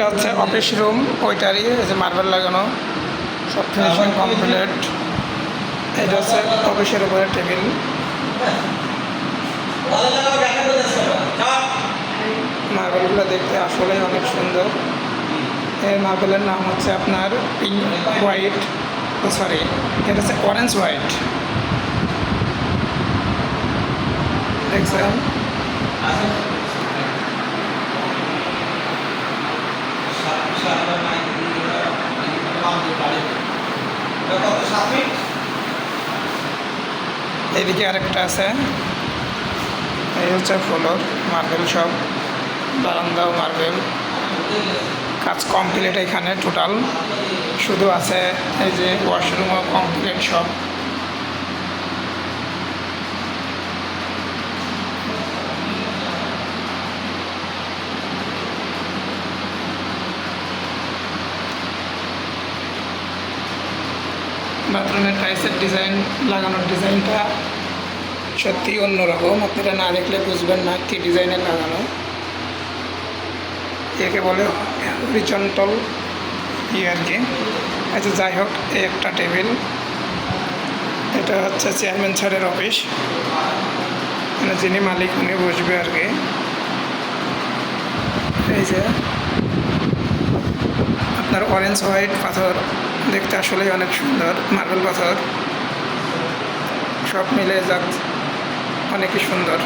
এটা হচ্ছে office room, ওইটারই এই যে মার্বেল লাগানো, সব ফিনিশিং কমপ্লিট। এটা হচ্ছে অফিসের উপরে টেবিল। মার্বেলগুলো দেখতে আসলেই অনেক সুন্দর। এই মার্বেলের নাম হচ্ছে আপনার পিঙ্ক হোয়াইট, সরি এটা হচ্ছে অরেঞ্জ হোয়াইট। দেখছেন এদিকে আরেকটা আছে, এই হচ্ছে ফ্লোর মার্বেল, সব বারান্দাও মার্বেল, কাজ কমপ্লিট এখানে টোটাল। শুধু আছে এই যে ওয়াশরুমও কমপ্লিট সব। বাথরুমের টাইলসের ডিজাইন, লাগানোর ডিজাইনটা সত্যি অন্যরকম, আপনারা না দেখলে বুঝবেন না কী ডিজাইনের লাগানো। একে বলে হরিজন্টাল আর কি। আচ্ছা যাই হোক, এই একটা টেবিল, এটা হচ্ছে চেয়ারম্যান স্যারের অফিস, মানে যিনি মালিক উনি বসবে আর কি। এই যে আপনার অরেঞ্জ হোয়াইট পাথর, দেখতে আসলেই অনেক সুন্দর, মার্বেল পাথর সব মিলে যাক অনেকই সুন্দর।